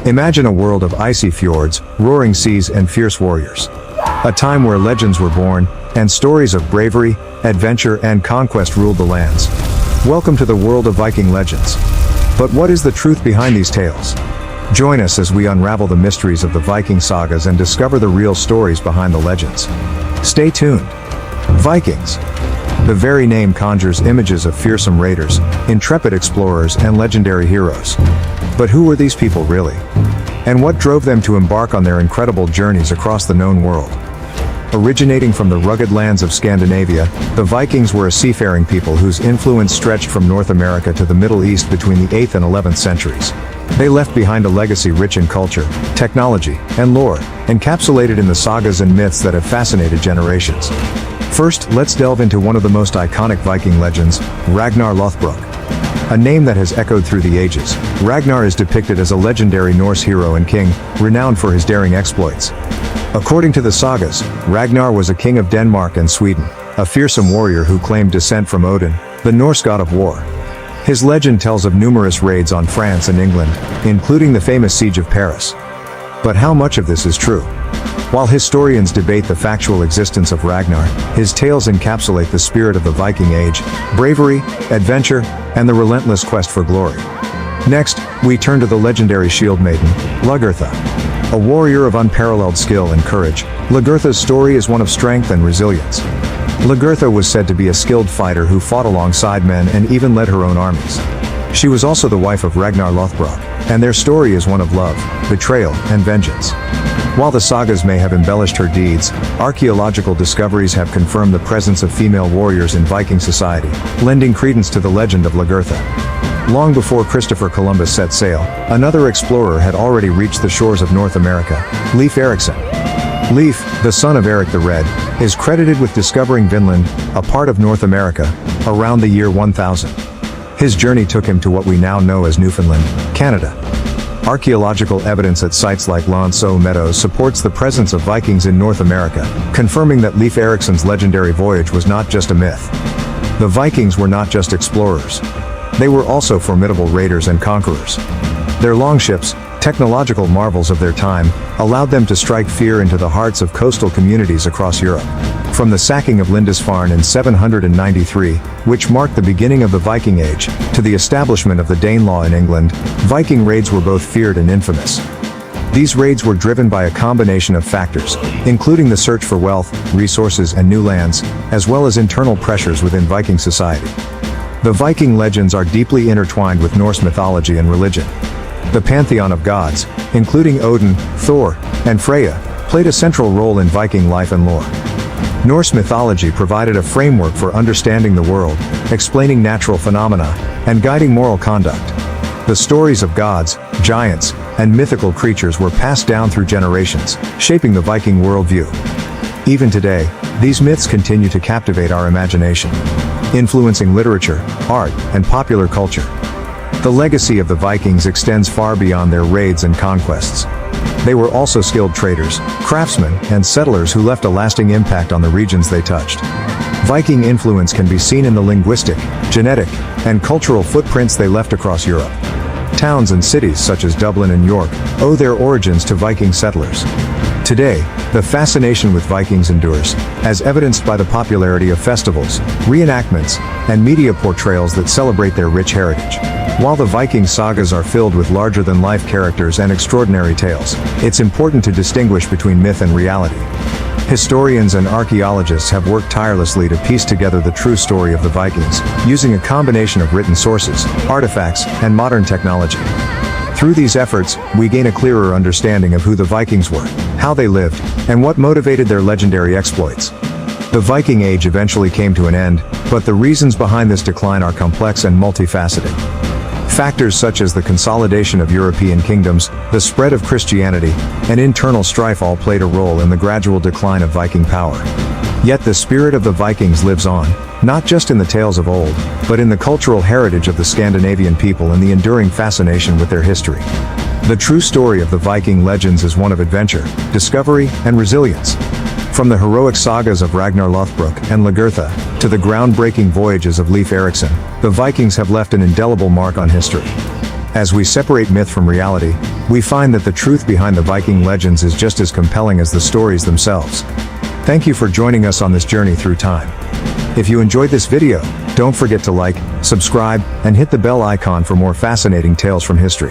Imagine a world of icy fjords, roaring seas and fierce warriors. A time where legends were born, and stories of bravery, adventure and conquest ruled the lands. Welcome to the world of Viking legends. But what is the truth behind these tales? Join us as we unravel the mysteries of the Viking sagas and discover the real stories behind the legends. Stay tuned. Vikings. The very name conjures images of fearsome raiders, intrepid explorers and legendary heroes. But who were these people really? And what drove them to embark on their incredible journeys across the known world? Originating from the rugged lands of Scandinavia, the Vikings were a seafaring people whose influence stretched from North America to the Middle East between the 8th and 11th centuries. They left behind a legacy rich in culture, technology, and lore, encapsulated in the sagas and myths that have fascinated generations. First, let's delve into one of the most iconic Viking legends, Ragnar Lothbrok. A name that has echoed through the ages, Ragnar is depicted as a legendary Norse hero and king, renowned for his daring exploits. According to the sagas, Ragnar was a king of Denmark and Sweden, a fearsome warrior who claimed descent from Odin, the Norse god of war. His legend tells of numerous raids on France and England, including the famous siege of Paris. But how much of this is true? While historians debate the factual existence of Ragnar, his tales encapsulate the spirit of the Viking Age, bravery, adventure, and the relentless quest for glory. Next, we turn to the legendary shieldmaiden, Lagertha. A warrior of unparalleled skill and courage, Lagertha's story is one of strength and resilience. Lagertha was said to be a skilled fighter who fought alongside men and even led her own armies. She was also the wife of Ragnar Lothbrok, and their story is one of love, betrayal, and vengeance. While the sagas may have embellished her deeds, archaeological discoveries have confirmed the presence of female warriors in Viking society, lending credence to the legend of Lagertha. Long before Christopher Columbus set sail, another explorer had already reached the shores of North America, Leif Erikson. Leif, the son of Erik the Red, is credited with discovering Vinland, a part of North America, around the year 1000. His journey took him to what we now know as Newfoundland, Canada. Archaeological evidence at sites like L'Anse aux Meadows supports the presence of Vikings in North America, confirming that Leif Erikson's legendary voyage was not just a myth. The Vikings were not just explorers. They were also formidable raiders and conquerors. Their longships, technological marvels of their time, allowed them to strike fear into the hearts of coastal communities across Europe. From the sacking of Lindisfarne in 793, which marked the beginning of the Viking Age, to the establishment of the Danelaw in England, Viking raids were both feared and infamous. These raids were driven by a combination of factors, including the search for wealth, resources and new lands, as well as internal pressures within Viking society. The Viking legends are deeply intertwined with Norse mythology and religion. The pantheon of gods, including Odin, Thor, and Freyja, played a central role in Viking life and lore. Norse mythology provided a framework for understanding the world, explaining natural phenomena, and guiding moral conduct. The stories of gods, giants, and mythical creatures were passed down through generations, shaping the Viking worldview. Even today, these myths continue to captivate our imagination, influencing literature, art, and popular culture. The legacy of the Vikings extends far beyond their raids and conquests. They were also skilled traders, craftsmen, and settlers who left a lasting impact on the regions they touched. Viking influence can be seen in the linguistic, genetic, and cultural footprints they left across Europe. Towns and cities such as Dublin and York owe their origins to Viking settlers. Today, the fascination with Vikings endures, as evidenced by the popularity of festivals, reenactments, and media portrayals that celebrate their rich heritage. While the Viking sagas are filled with larger-than-life characters and extraordinary tales, it's important to distinguish between myth and reality. Historians and archaeologists have worked tirelessly to piece together the true story of the Vikings, using a combination of written sources, artifacts, and modern technology. Through these efforts, we gain a clearer understanding of who the Vikings were, how they lived, and what motivated their legendary exploits. The Viking Age eventually came to an end, but the reasons behind this decline are complex and multifaceted. Factors such as the consolidation of European kingdoms, the spread of Christianity, and internal strife all played a role in the gradual decline of Viking power. Yet the spirit of the Vikings lives on, not just in the tales of old, but in the cultural heritage of the Scandinavian people and the enduring fascination with their history. The true story of the Viking legends is one of adventure, discovery, and resilience. From the heroic sagas of Ragnar Lothbrok and Lagertha, to the groundbreaking voyages of Leif Erikson, the Vikings have left an indelible mark on history. As we separate myth from reality, we find that the truth behind the Viking legends is just as compelling as the stories themselves. Thank you for joining us on this journey through time. If you enjoyed this video, don't forget to like, subscribe, and hit the bell icon for more fascinating tales from history.